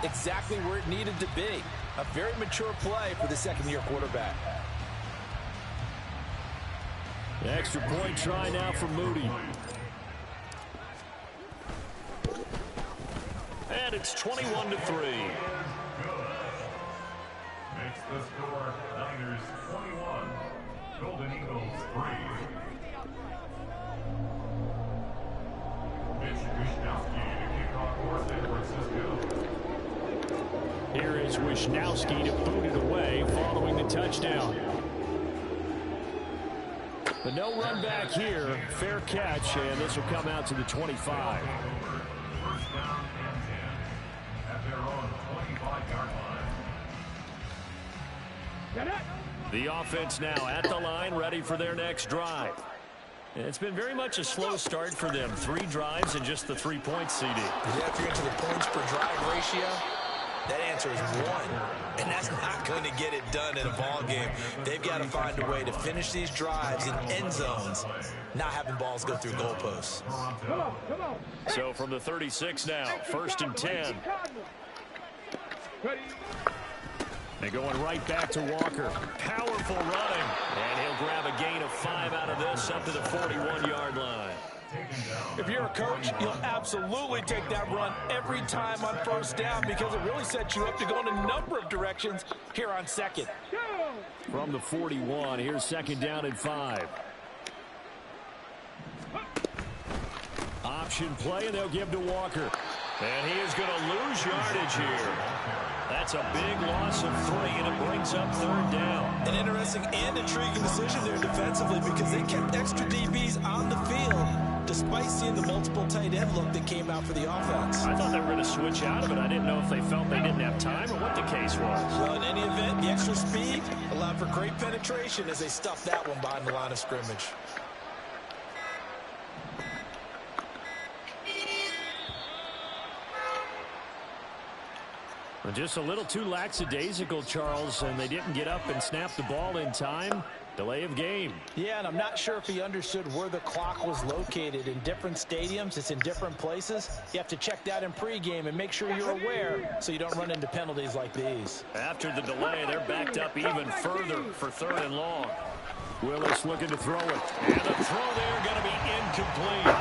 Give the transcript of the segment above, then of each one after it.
exactly where it needed to be. A very mature play for the second-year quarterback. The extra point try now for Moody. And it's 21-3. Makes the score Niners 21, Golden Eagles 3. Mitch Wishnowsky to kick off for San Francisco. Here is Wishnowsky to boot it away following the touchdown. But no run back here. Fair catch, and this will come out to the 25. First down and 10 at their own 25-yard line. The offense now at the line, ready for their next drive. It's been very much a slow start for them. 3 drives and just the 3 points, CD. Yeah, if you're into the points per drive ratio, that answer is 1. And that's not going to get it done in a ball game. They've got to find a way to finish these drives in end zones, not having balls go through goalposts. So from the 36 now, 1st and 10. They're going right back to Walker. Powerful running. And he'll grab a gain of 5 out of this up to the 41-yard line. If you're a coach, you'll absolutely take that run every time on first down because it really sets you up to go in a number of directions here on second. From the 41, here's 2nd down and 5. Option play, and they'll give to Walker. And he is going to lose yardage here. That's a big loss of 3, and it brings up 3rd down. An interesting and intriguing decision there defensively because they kept extra DBs on the field despite seeing the multiple tight end look that came out for the offense. I thought they were going to switch out of it. I didn't know if they felt they didn't have time or what the case was. Well, in any event, the extra speed allowed for great penetration as they stuffed that one behind the line of scrimmage. Just a little too lackadaisical, Charles, and they didn't get up and snap the ball in time. Delay of game. Yeah, and I'm not sure if he understood where the clock was located. In different stadiums, it's in different places. You have to check that in pregame and make sure you're aware so you don't run into penalties like these. After the delay, they're backed up even further for 3rd and long. Willis looking to throw it. And the throw there going to be incomplete.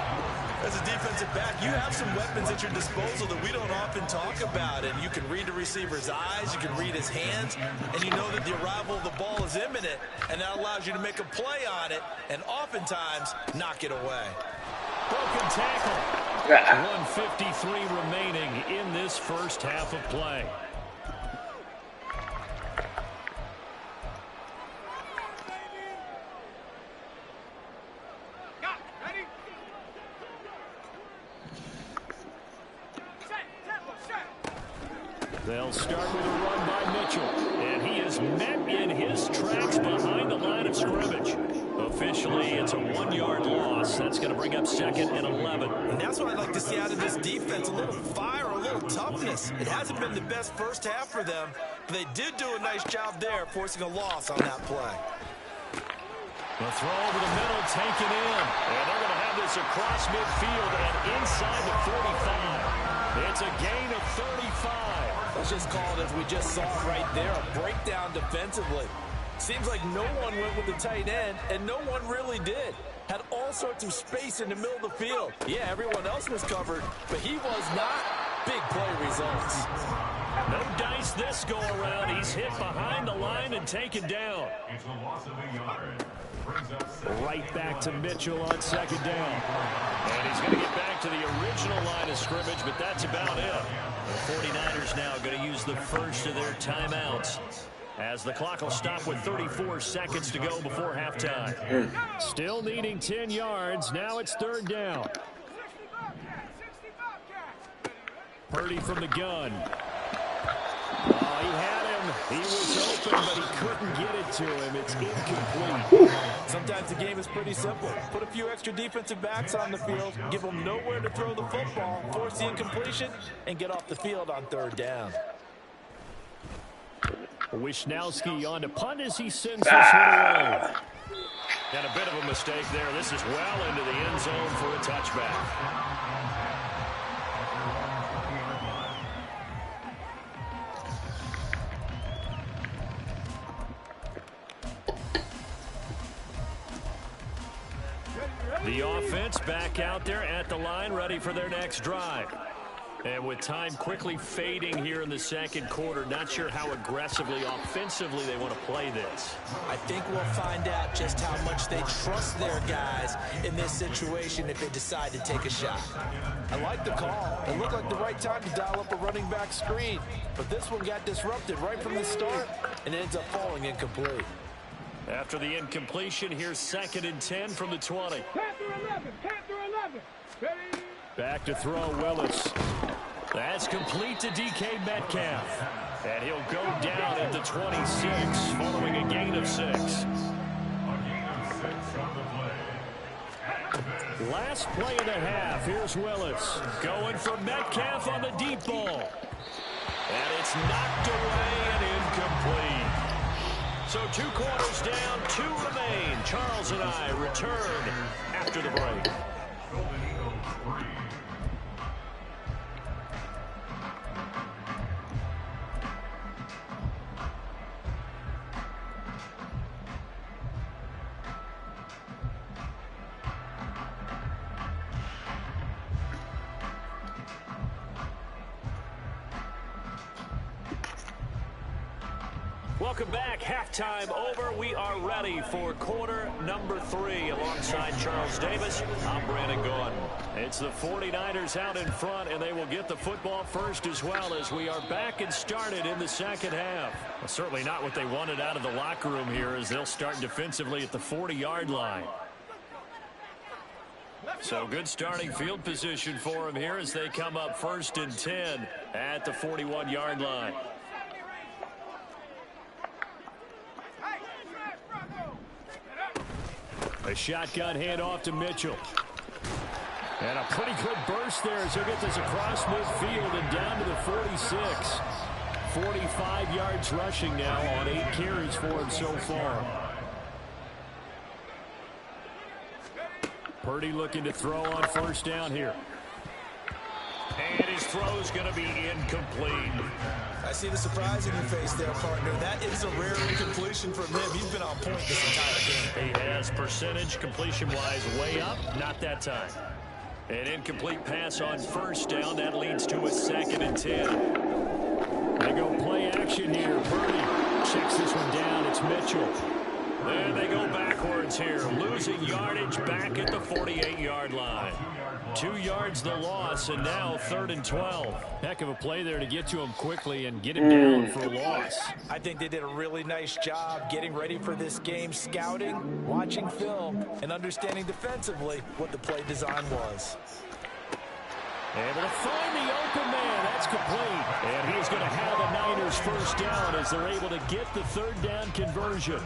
As a defensive back, you have some weapons at your disposal that we don't often talk about. And you can read the receiver's eyes, you can read his hands, and you know that the arrival of the ball is imminent, and that allows you to make a play on it and oftentimes knock it away. Broken tackle. 1:53 remaining in this first half of play. They'll start with a run by Mitchell. And he is met in his tracks behind the line of scrimmage. Officially, it's a 1-yard loss. That's going to bring up 2nd and 11. And that's what I'd like to see out of this defense. A little fire, a little toughness. It hasn't been the best first half for them, but they did do a nice job there, forcing a loss on that play. The throw over the middle, taken in. And they're going to have this across midfield and inside the 45. It's a gain of 35. Let's just call it as we just saw right there, a breakdown defensively. Seems like no one went with the tight end, and no one really did. Had all sorts of space in the middle of the field. Yeah, everyone else was covered, but he was not. Big play results. No dice this go around. He's hit behind the line and taken down. It's a loss of a yard. Right back to Mitchell on 2nd down. And he's going to get back to the original line of scrimmage, but that's about it. The 49ers now going to use the first of their timeouts, as the clock will stop with 34 seconds to go before halftime. Still needing 10 yards. Now it's 3rd down. Purdy from the gun. Oh, he had him. He was open, but he couldn't get it to him. It's incomplete. Sometimes the game is pretty simple. Put a few extra defensive backs on the field, give them nowhere to throw the football, force the incompletion, and get off the field on 3rd down. Wishnowsky on to punt as he sends this one away. And a bit of a mistake there. This is well into the end zone for a touchback. The offense back out there at the line, ready for their next drive. And with time quickly fading here in the second quarter, not sure how aggressively, offensively they want to play this. I think we'll find out just how much they trust their guys in this situation if they decide to take a shot. I like the call. It looked like the right time to dial up a running back screen. But this one got disrupted right from the start and ends up falling incomplete. After the incompletion, here's 2nd and 10 from the 20. Panther 11. Ready? Back to throw, Willis. That's complete to DK Metcalf. And he'll go down at the 26 following a gain of 6. A gain of 6 on the play. Last play of the half. Here's Willis. Going for Metcalf on the deep ball. And it's knocked away and incomplete. So 2 quarters down, 2 remain. Charles and I return after the break. Golden Eagles 3. Welcome back. Halftime over. We are ready for quarter number 3. Alongside Charles Davis, I'm Brandon Gaudin. It's the 49ers out in front, and they will get the football first as well as we are back and started in the second half. Well, certainly not what they wanted out of the locker room here as they'll start defensively at the 40-yard line. So good starting field position for them here as they come up 1st and 10 at the 41-yard line. A shotgun handoff to Mitchell. And a pretty good burst there as he'll get this across midfield and down to the 46. 45 yards rushing now on 8 carries for him so far. Purdy looking to throw on 1st down here. And his throw is going to be incomplete. I see the surprise in your face there, partner. That is a rare incompletion from him. He's been on point this entire game. He has percentage completion-wise way up. Not that time. An incomplete pass on 1st down. That leads to a 2nd and 10. They go play action here. Purdy checks this one down. It's Mitchell. And they go backwards here. Losing yardage back at the 48-yard line. 2 yards the loss, and now 3rd and 12. Heck of a play there to get to him quickly and get him down for a loss. I think they did a really nice job getting ready for this game, scouting, watching film, and understanding defensively what the play design was. Able to find the open man. That's complete. And he's going to have a Niners 1st down as they're able to get the 3rd down conversion.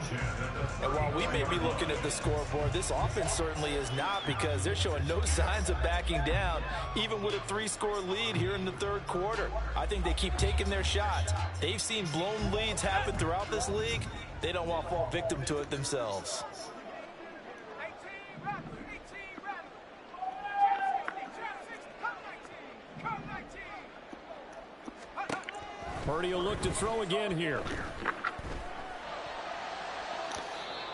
And while we may be looking at the scoreboard, this offense certainly is not, because they're showing no signs of backing down, even with a 3-score lead here in the 3rd quarter. I think they keep taking their shots. They've seen blown leads happen throughout this league. They don't want to fall victim to it themselves. Purdy will look to throw again here.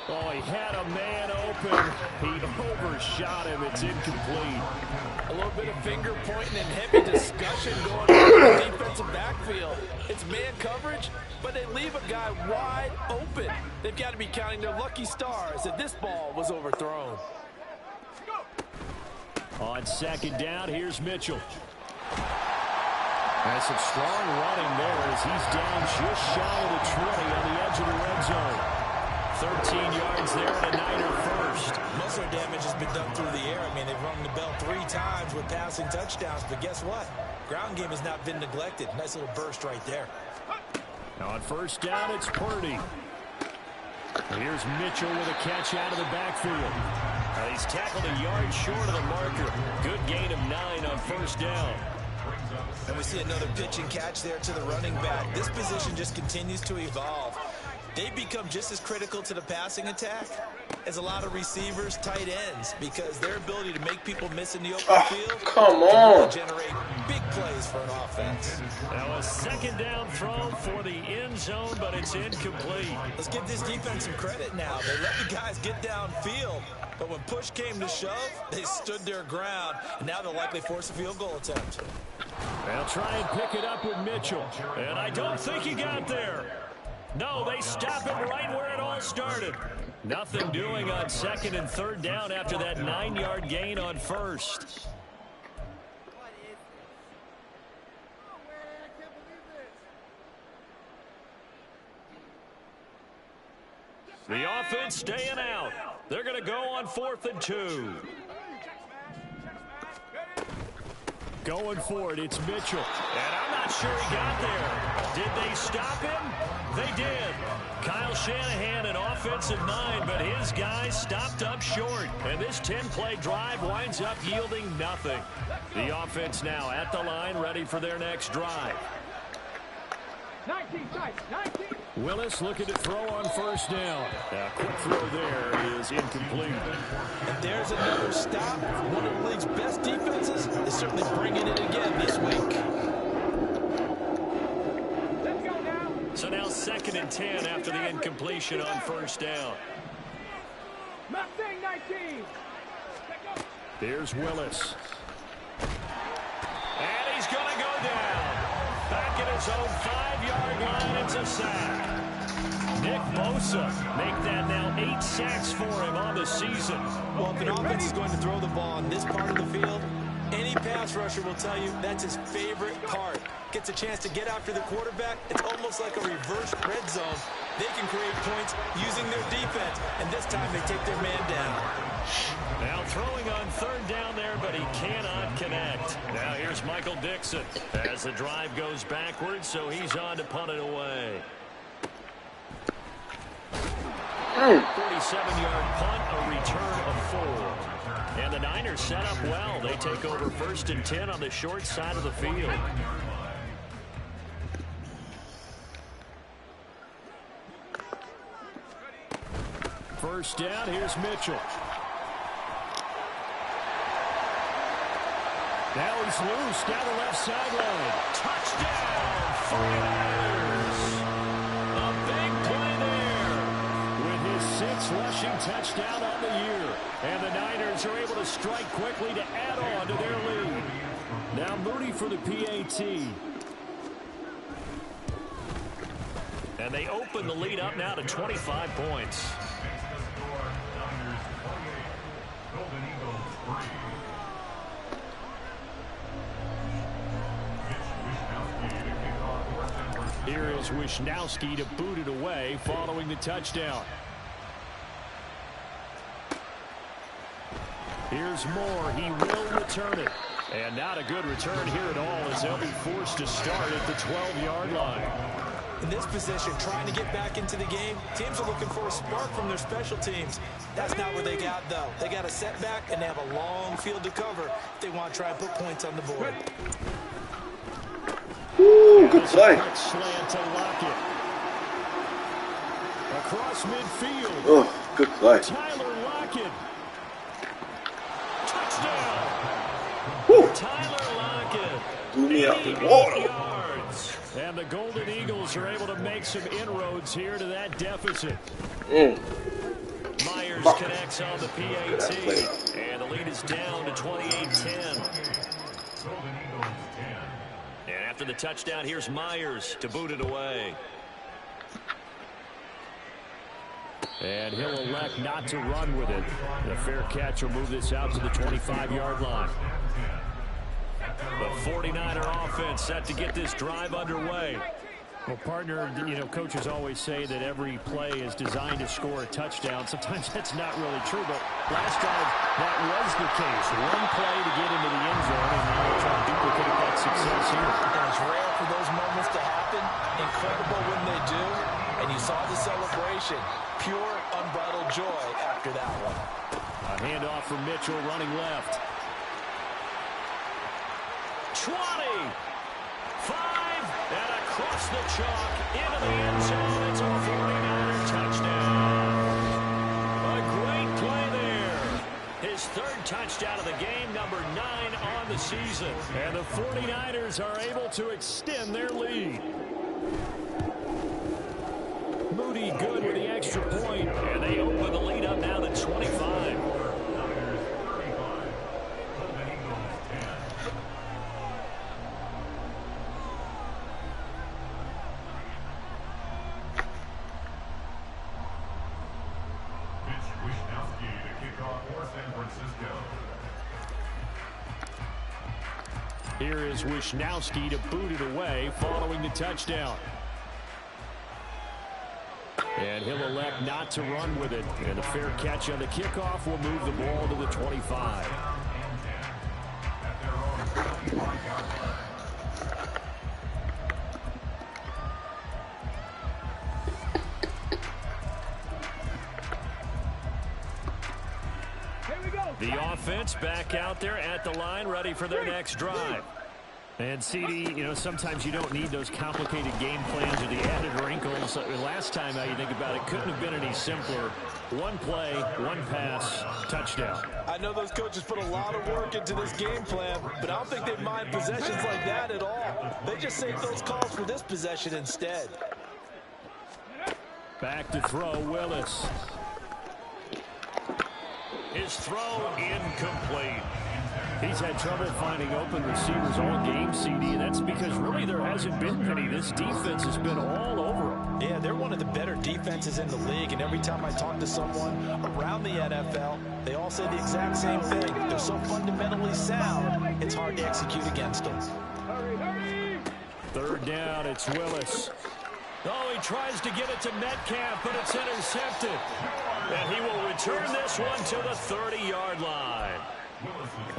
Oh, he had a man open. He overshot him. It's incomplete. A little bit of finger pointing and heavy discussion going on in the defensive backfield. It's man coverage, but they leave a guy wide open. They've got to be counting their lucky stars that this ball was overthrown. On 2nd down, here's Mitchell. And some strong running there as he's down just shy of the 20 on the edge of the red zone. 13 yards there and a Niner 1st. Most of their damage has been done through the air. I mean, they've rung the bell 3 times with passing touchdowns, but guess what? Ground game has not been neglected. Nice little burst right there. Now on 1st down, it's Purdy. Here's Mitchell with a catch out of the backfield. He's tackled a yard short of the marker. Good gain of 9 on 1st down. And we see another pitch and catch there to the running back. This position just continues to evolve. They've become just as critical to the passing attack as a lot of receivers, tight ends, because their ability to make people miss in the open field come on, can really generate big plays for an offense. Now a 2nd down throw for the end zone, but it's incomplete. Let's give this defense some credit now. They let the guys get downfield, But when push came to shove, they stood their ground, and now they'll likely force a field goal attempt. They'll try and pick it up with Mitchell. And I don't think he got there. No, they stop him right where it all started. Nothing doing on 2nd and 3rd down after that 9-yard gain on 1st. The offense staying out. They're going to go on 4th and 2. Going for it, it's Mitchell. And I'm not sure he got there. Did they stop him? They did. Kyle Shanahan, an offensive mind, but his guys stopped up short. And this 10-play drive winds up yielding nothing. The offense now at the line, ready for their next drive. 19, 19. Willis looking to throw on 1st down. A quick throw there is incomplete. And there's another stop. One of the league's best defenses is certainly bringing it again this week. Let's go now. So now 2nd and 10 after the incompletion on 1st down. Mustang 19. Here's Willis. And he's going to go down. Back at his own 5-yard line, it's a sack. Nick Bosa make that now 8 sacks for him on the season. Well, if an offense is going to throw the ball on this part of the field, any pass rusher will tell you that's his favorite part. Gets a chance to get after the quarterback. It's almost like a reverse red zone. They can create points using their defense, and this time they take their man down. Now throwing on 3rd down there, but he cannot connect. Now here's Michael Dixon as the drive goes backwards, so he's on to punt it away. 47-yard punt, a return of 4. And the Niners set up well. They take over 1st and 10 on the short side of the field. First down, here's Mitchell. Now he's loose down the left sideline. Touchdown, 49ers. A big play there. With his 6th rushing touchdown on the year. And the Niners are able to strike quickly to add on to their lead. Now Moody for the PAT. And they open the lead up now to 25 points. Here is Wisnowski to boot it away following the touchdown. Here's Moore. He will return it. And not a good return here at all as they'll be forced to start at the 12-yard line. In this position, trying to get back into the game, teams are looking for a spark from their special teams. That's not what they got, though. They got a setback, and they have a long field to cover if they want to try and put points on the board. Ooh, good play. Slant to Lockett. Across midfield. Oh, good play. Tyler Lockett. Touchdown. Woo. Tyler Lockett. Blew me out the water. Yards. And the Golden Eagles are able to make some inroads here to that deficit. Myers connects on the PAT. And the lead is down to 28-10. And after the touchdown, here's Myers to boot it away. And he'll elect not to run with it. The fair catch will move this out to the 25-yard line. The 49er offense set to get this drive underway. Well, partner, you know, coaches always say that every play is designed to score a touchdown. Sometimes that's not really true, but last drive, that was the case. One play to get into the end zone, and now they're trying to duplicate that success here. And it's rare for those moments to happen. Incredible when they do. And you saw the celebration. Pure, unbridled joy after that one. A handoff from Mitchell running left. 20, 5, and across the chalk into the end zone. It's a 49er touchdown. A great play there. His 3rd touchdown of the game, number 9 on the season. And the 49ers are able to extend their lead. Moody good with the extra point, and they open the lead up now to 25. Here is Wisnowski to boot it away following the touchdown. And he'll elect not to run with it. And a fair catch on the kickoff will move the ball to the 25. The offense back out there at the line, ready for their next drive. And, CD, you know, sometimes you don't need those complicated game plans or the added wrinkles. Last time, how you think about it, couldn't have been any simpler. One play, one pass, touchdown. I know those coaches put a lot of work into this game plan, but I don't think they mind possessions like that at all. They just save those calls for this possession instead. Back to throw, Willis. His throw incomplete. He's had trouble finding open receivers all game, CD, and that's because really there hasn't been many. This defense has been all over them. Yeah, they're one of the better defenses in the league, and every time I talk to someone around the NFL, they all say the exact same thing. They're so fundamentally sound, it's hard to execute against them. Third down, it's Willis. Oh, he tries to get it to Metcalf, but it's intercepted. And he will return this one to the 30-yard line.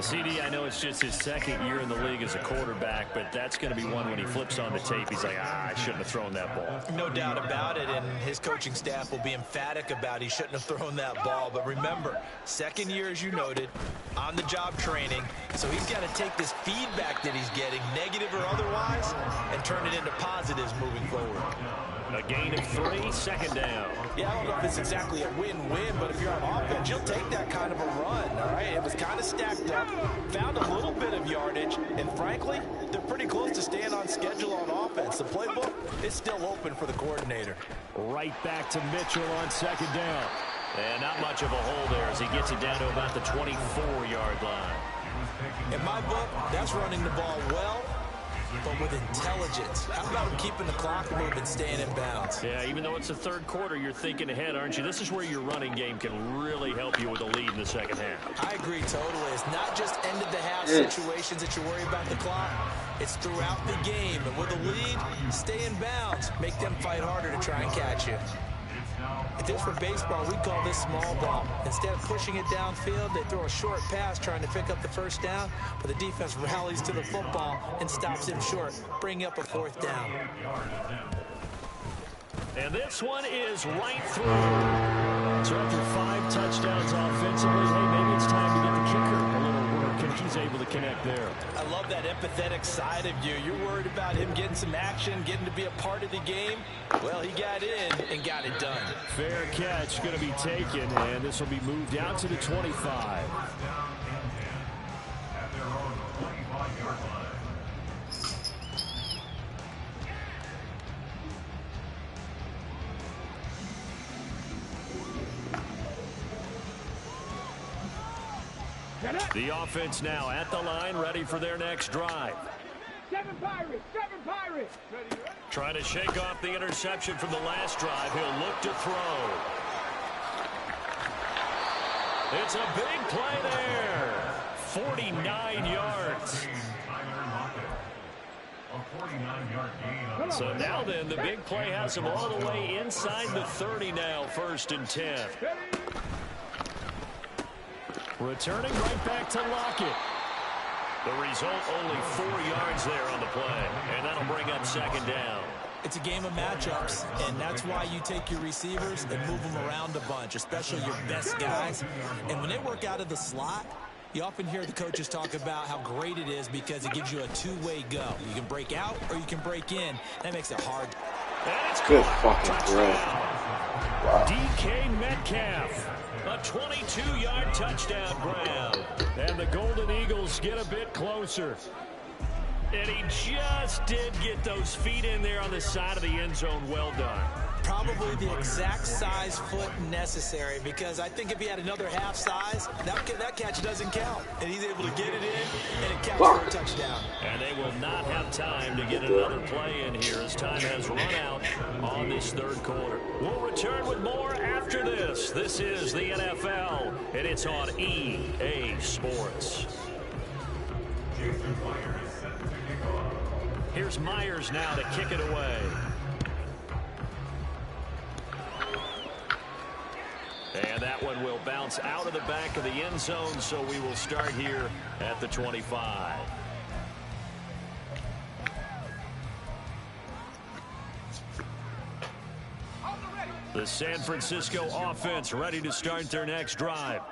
CD, I know it's just his second year in the league as a quarterback, but that's going to be one when he flips on the tape. He's like, I shouldn't have thrown that ball. No doubt about it, and his coaching staff will be emphatic about he shouldn't have thrown that ball. But remember, second year, as you noted, on-the-job training, so he's got to take this feedback that he's getting, negative or otherwise, and turn it into positives moving forward. A gain of 3, second down. Yeah, I don't know if it's exactly a win-win, but if you're on offense, you'll take that kind of a run, all right? It was kind of stacked up, found a little bit of yardage, and frankly, they're pretty close to staying on schedule on offense. The playbook is still open for the coordinator. Right back to Mitchell on second down. And not much of a hole there as he gets it down to about the 24-yard line. In my book, that's running the ball well, but with intelligence. How about him keeping the clock moving, staying in bounds? Yeah, even though it's the third quarter, you're thinking ahead, aren't you? This is where your running game can really help you with a lead in the second half. I agree totally. It's not just end-of-the-half situations that you worry about the clock. It's throughout the game. And with a lead, stay in bounds. Make them fight harder to try and catch you. If this were baseball, we'd call this small ball. Instead of pushing it downfield, they throw a short pass trying to pick up the first down, but the defense rallies to the football and stops him short, bringing up a fourth down. And this one is right through. So after 5 touchdowns offensively, hey, maybe it's time to get the kicker a little work, and he's able to connect there. I love that empathetic side of you. You're worried about him getting some action, getting to be a part of the game. Well, he got in and got it done. Fair catch going to be taken, and this will be moved out to the 25. The offense now at the line, ready for their next drive. Seven Pirates! Seven Pirates! Trying to shake off the interception from the last drive. He'll look to throw. It's a big play there. 49 yards. So now then, the big play has him all the way inside the 30 now, 1st and 10. Returning right back to Lockett. The result, only 4 yards there on the play, and that'll bring up second down. It's a game of matchups, and that's why you take your receivers and move them around a bunch, especially your best guys. And when they work out of the slot, you often hear the coaches talk about how great it is because it gives you a two-way go. You can break out or you can break in. That makes it hard. And it's Good fucking throw. Wow. DK Metcalf. A 22-yard touchdown grab. And the Golden Eagles get a bit closer. And he just did get those feet in there on the side of the end zone. Well done. Probably the exact size foot necessary, because I think if he had another half size, that catch doesn't count. And he's able to get it in, and it counts for a touchdown. And they will not have time to get another play in here as time has run out on this third quarter. We'll return with more after this. This is the NFL, and it's on EA Sports. Jason Fire is set. Here's Myers now to kick it away. And that one will bounce out of the back of the end zone, so we will start here at the 25. The San Francisco offense ready to start their next drive.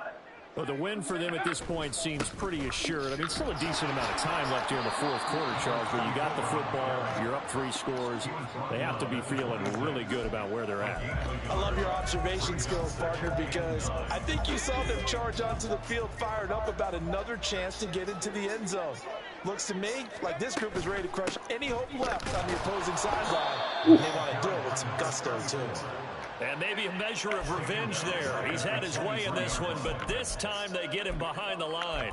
Well, the win for them at this point seems pretty assured. I mean, still a decent amount of time left here in the fourth quarter, Charles, but you got the football, you're up 3 scores. They have to be feeling really good about where they're at. I love your observation skills, partner, because I think you saw them charge onto the field fired up about another chance to get into the end zone. Looks to me like this group is ready to crush any hope left on the opposing sideline. And they want to do it with some gusto, too. And maybe a measure of revenge there. He's had his way in this one, but this time they get him behind the line.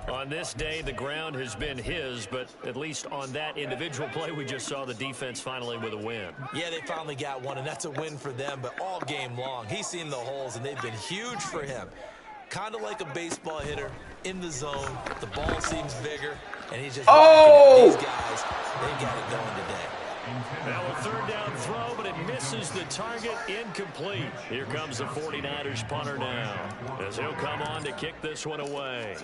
On this day, the ground has been his, but at least on that individual play, we just saw the defense finally with a win. Yeah, they finally got one, and that's a win for them, but all game long, he's seen the holes, and they've been huge for him. Kind of like a baseball hitter in the zone. The ball seems bigger, and he's just these guys, they got it going today. Now a third down throw, but it misses the target, incomplete. Here comes the 49ers punter now, as he'll come on to kick this one away.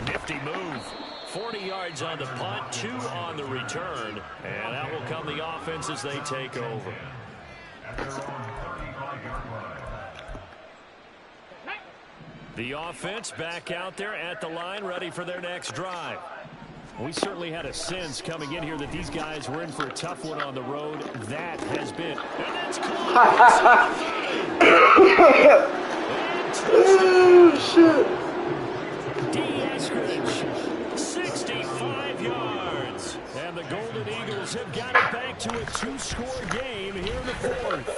Nifty move. 40 yards on the punt, 2 on the return, and that will come the offense as they take over. The offense back out there at the line, ready for their next drive. We certainly had a sense coming in here that these guys were in for a tough one on the road. That has been. And that's close. D. 65 yards. And the Golden Eagles have got it back to a 2-score game here in the fourth.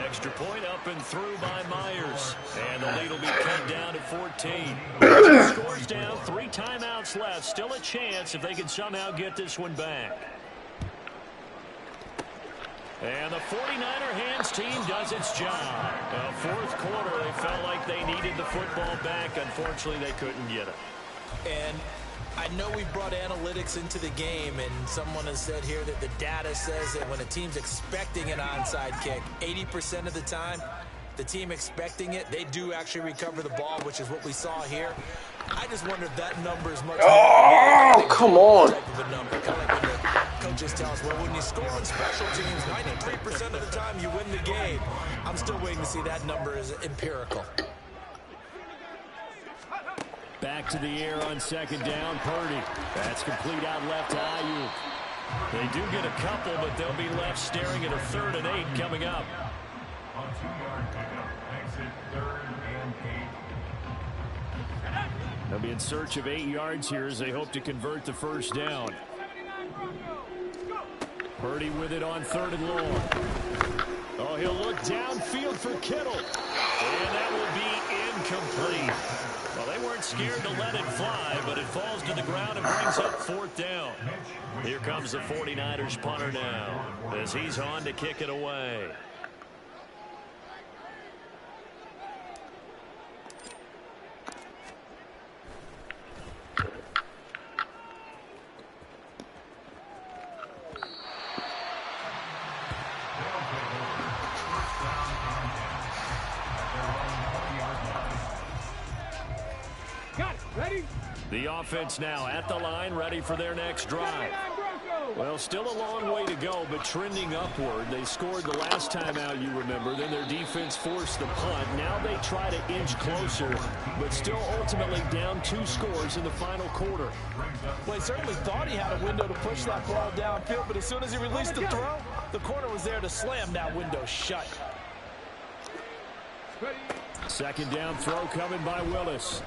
Extra point up and through by Myers. And the lead will be cut down to 14. 2 scores down, 3 timeouts left. Still a chance if they can somehow get this one back. And the 49er hands team does its job. Fourth quarter, they felt like they needed the football back. Unfortunately, they couldn't get it. And I know we brought analytics into the game, and someone has said here that the data says that when a team's expecting an onside kick, 80% of the time, the team expecting it, they do actually recover the ball, which is what we saw here. I just wonder if that number is much more come on. type of a number. Kind of like when the coaches tell us, well, when you score on special teams, 93% of the time you win the game. I'm still waiting to see that number is empirical. Back to the air on second down, Purdy. That's complete out left to Ayuk. They do get a couple, but they'll be left staring at a 3rd and 8 coming up. On 2-yard pickup, exit 3rd and 8. They'll be in search of 8 yards here as they hope to convert the first down. Purdy with it on 3rd and long. Oh, he'll look downfield for Kittle. And that will be incomplete. Well, they weren't scared to let it fly, but it falls to the ground and brings up 4th down. Here comes the 49ers punter now, as he's on to kick it away. The offense now at the line, ready for their next drive. Well, still a long way to go, but trending upward. They scored the last time out, you remember. Then their defense forced the punt. Now they try to inch closer, but still ultimately down 2 scores in the final quarter. Well, he certainly thought he had a window to push that ball downfield, but as soon as he released the throw, the corner was there to slam that window shut. Second down throw coming by Willis.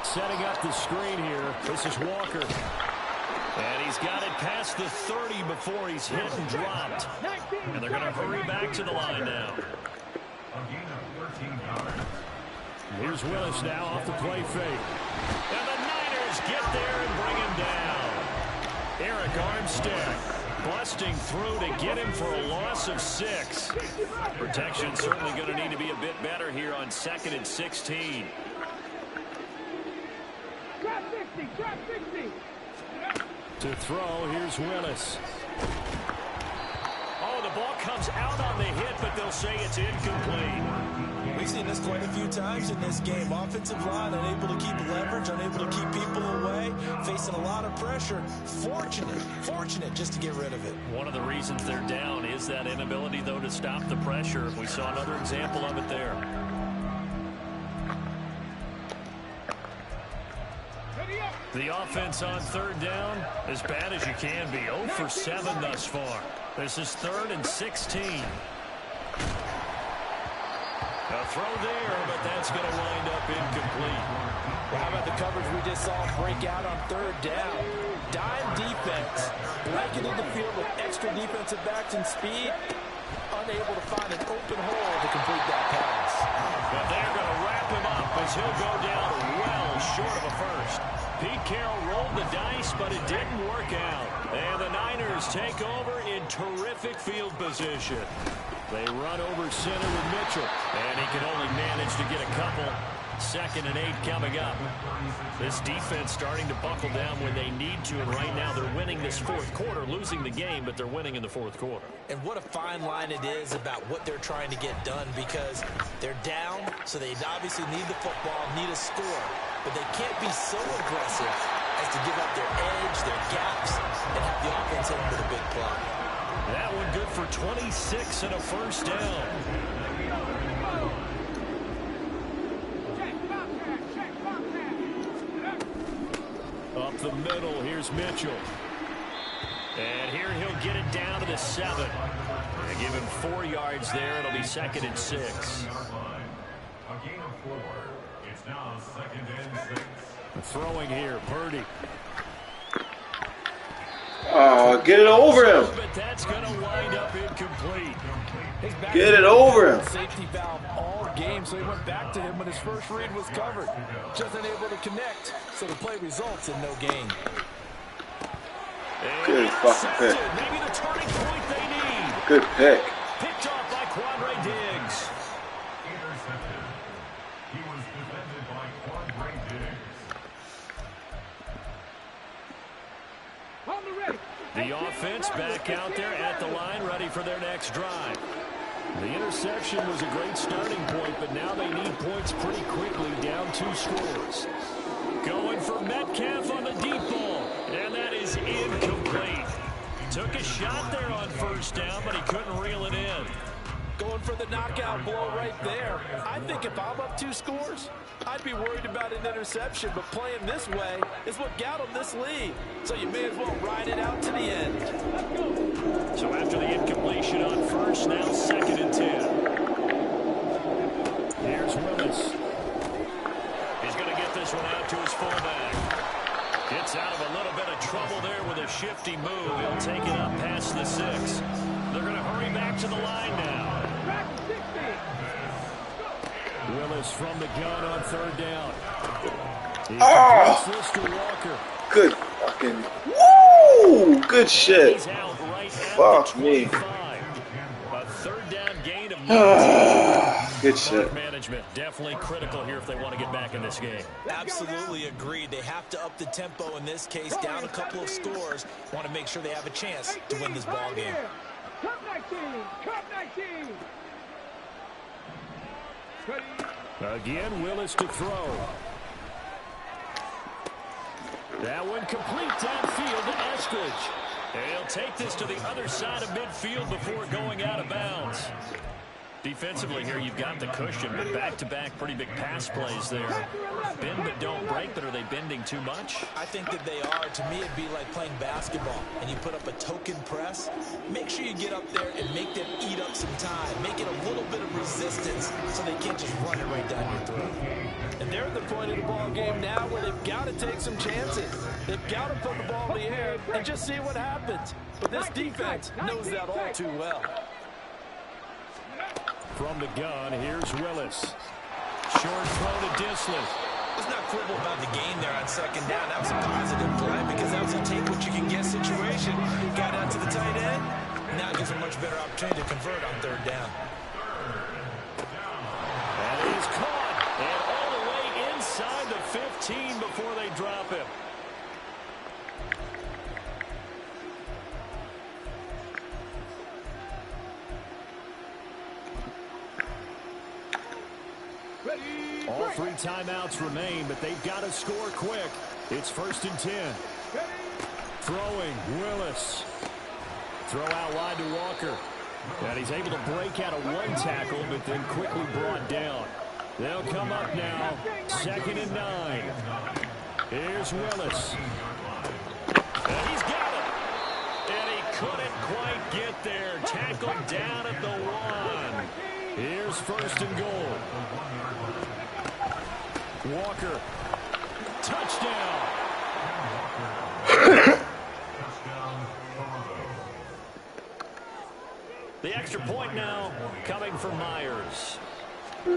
Setting up the screen here. This is Walker. And he's got it past the 30 before he's hit and dropped. And they're going to hurry back to the line now. Here's Willis now off the play fake. And the Niners get there and bring him down. Eric Armstead busting through to get him for a loss of 6. Protection certainly going to need to be a bit better here on 2nd and 16. Drop 60, drop 60. To throw, here's Willis. Oh, the ball comes out on the hit, but they'll say it's incomplete. We've seen this quite a few times in this game. Offensive line unable to keep leverage, unable to keep people away, facing a lot of pressure. Fortunate just to get rid of it. One of the reasons they're down is that inability, though, to stop the pressure. We saw another example of it there. The offense on 3rd down, as bad as you can be. 0 for 7 thus far. This is 3rd and 16. A throw there, but that's going to wind up incomplete. Well, how about the coverage we just saw break out on 3rd down? Dime defense, blanketed the field with extra defensive backs and speed, unable to find an open hole to complete that pass. But they're going to wrap him up as he'll go down well short of a first. Pete Carroll rolled the dice, but it didn't work out. And the Niners take over in terrific field position. They run over center with Mitchell, and he can only manage to get a couple. 2nd and 8 coming up. This defense starting to buckle down when they need to, and right now they're winning this 4th quarter, losing the game, but they're winning in the 4th quarter. And what a fine line it is about what they're trying to get done, because they're down, so they obviously need the football, need a score, but they can't be so aggressive as to give up their edge, their gaps, and have the offense hit them with a big play. That one good for 26 and a first down. Up the middle, here's Mitchell. And here he'll get it down to the 7. They give him 4 yards there. It'll be 2nd and 6. A gain of 4. It's now 2nd and 6. Throwing here, Purdy. Oh, get it over him. But that's going to wind up incomplete. Get it over him. Safety valve all game, so he went back to him when his first read was covered. Just unable to connect, so the play results in no gain. Good fucking pick. Maybe the turning point they need. Good pick. Picked off by Quandre Diggs. Intercepted. He was defended by Quandre Diggs. On the ready. The offense back out there at the line, ready for their next drive. The interception was a great starting point, but now they need points pretty quickly, down 2 scores. Going for Metcalf on the deep ball, and that is incomplete. Took a shot there on 1st down, but he couldn't reel it in. Going for the knockout blow right there. I think if I'm up 2 scores, I'd be worried about an interception, but playing this way is what got him this lead. So you may as well ride it out to the end. So after the incompletion on 1st, now 2nd and 10. Here's Willis. He's going to get this one out to his fullback. Gets out of a little bit of trouble there with a shifty move. He'll take it up past the 6. They're going to hurry back to the line now. Willis from the gun on 3rd down. Oh! This to Walker. Good fucking. Woo! Good shit. He's out right Fuck at the me. 25. A 3rd down gain of 19. Good shit. Management definitely critical here if they want to get back in this game. Absolutely agreed. They have to up the tempo in this case, down a couple of scores. Want to make sure they have a chance to win this ball game. Cup 19, Cup 19. Again, Willis to throw. That one complete downfield to Eskridge. And he'll take this to the other side of midfield before going out of bounds. Defensively here, you've got the cushion, but back-to-back pretty big pass plays there. Bend but don't break, but are they bending too much? I think that they are. To me, it'd be like playing basketball, and you put up a token press. Make sure you get up there and make them eat up some time. Make it a little bit of resistance so they can't just run it right down your throat. And they're at the point of the ball game now where they've got to take some chances. They've got to put the ball in the air and just see what happens. But this defense knows that all too well. From the gun, here's Willis. Short throw to Disley. It's not quibble about the game there on second down. That was a positive play because that was a take what you can get situation. Got out to the tight end. Now gives a much better opportunity to convert on third down. And he's caught. And all the way inside the 15 before they drop him. All 3 timeouts remain, but they've got to score quick. It's 1st and 10. Throwing, Willis. Throw out wide to Walker. And he's able to break out of 1 tackle, but then quickly brought down. They'll come up now, 2nd and 9. Here's Willis. And he's got it. And he couldn't quite get there. Tackled down at the 1. Here's 1st and goal. Walker. Touchdown. The extra point now coming from Myers. And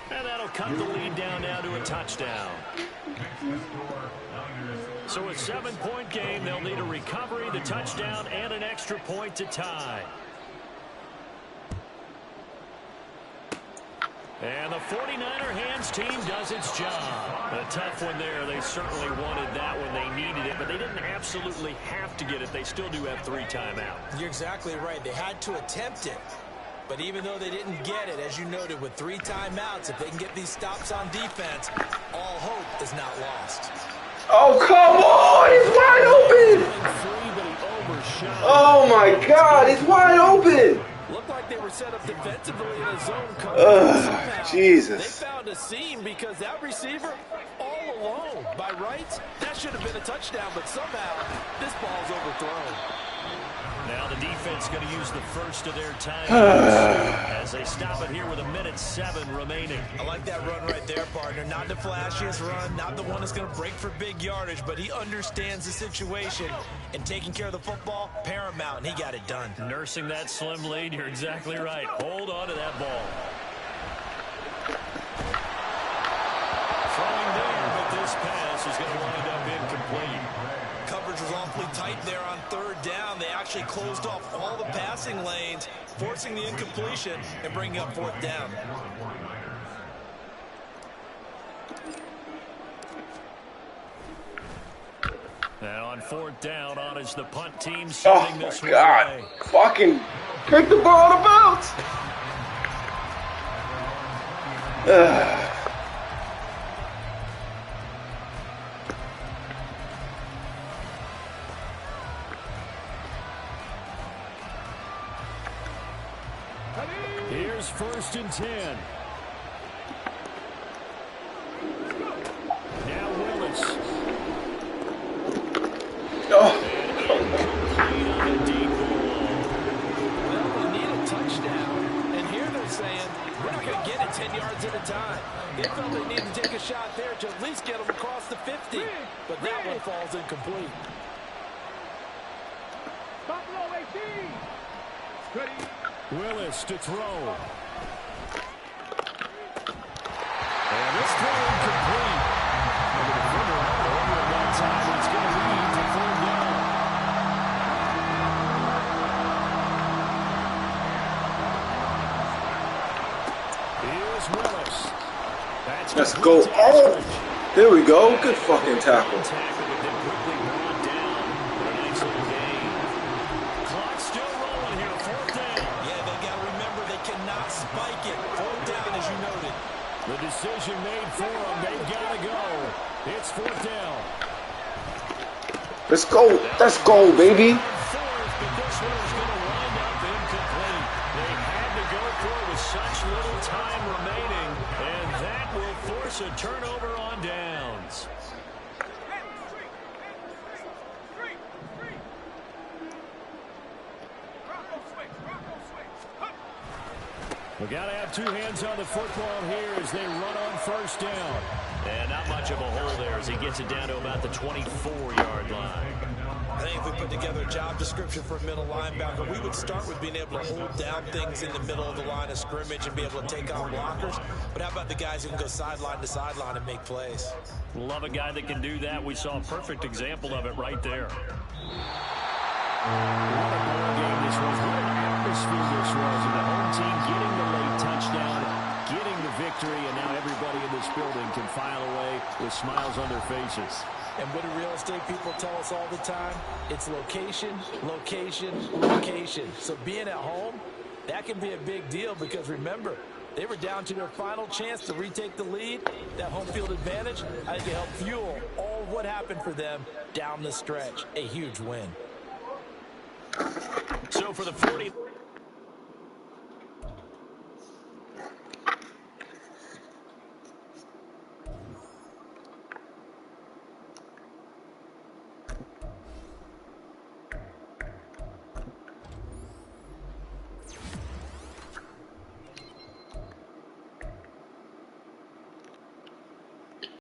that'll cut the lead down now to a touchdown. So a 7-point game, they'll need a recovery, the touchdown, and an extra point to tie. And the 49er hands team does its job. A tough one there. They certainly wanted that when they needed it, but they didn't absolutely have to get it. They still do have 3 timeouts. You're exactly right. They had to attempt it. But even though they didn't get it, as you noted, with 3 timeouts, if they can get these stops on defense, all hope is not lost. Oh, come on! It's wide open! Oh, my God! It's wide open! Looked like they were set up defensively in a zone coverage. Jesus. They found a seam because that receiver all alone. By rights, that should have been a touchdown, but somehow this ball's overthrown. Now the defense going to use the first of their timeouts as they stop it here with 1:07 remaining. I like that run right there, partner. Not the flashiest run, not the one that's going to break for big yardage, but he understands the situation, and taking care of the football, paramount, and he got it done. Nursing that slim lead, you're exactly right. Hold on to that ball. Throwing there, but this pass is going to wind up incomplete. Coverage was awfully tight there on third down. They actually closed off all the passing lanes, forcing the incompletion and bringing up 4th down. And on 4th down, on is the punt team sending this one away. Fucking pick the ball out of bounds. Here's 1st and 10. Now Willis. Oh. Well, they need a touchdown, and here they're saying, we're not going to get it 10 yards at a time. They felt they needed to take a shot there to at least get them across the 50, but that one falls incomplete. Buffalo 18. Willis to throw. And this throw incomplete. And the defender not over at that time. It's going to lead to 3rd down. Here's Willis. Let's go. Oh, there we go. Good fucking tackle. The decision made for them. They've got to go. It's 4th down. Let's go. Let's go, baby. Fourth, but this one is going to wind up incomplete. They had to go for it with such little time remaining, and that will force a turnover on downs. We got to have 2 hands on the football here as they run on first down. And not much of a hole there as he gets it down to about the 24-yard line. I think if we put together a job description for a middle linebacker, we would start with being able to hold down things in the middle of the line of scrimmage and be able to take on blockers. But how about the guys who can go sideline to sideline and make plays? Love a guy that can do that. We saw a perfect example of it right there. What a ball game this was. What an atmosphere this was. And the home team getting the late touchdown, getting the victory, and now everybody in this building can file away with smiles on their faces. And what do real estate people tell us all the time? It's location, location, location. So being at home, that can be a big deal because remember, they were down to their final chance to retake the lead. That home field advantage, I think it helped fuel all what happened for them down the stretch. A huge win. So for the 40...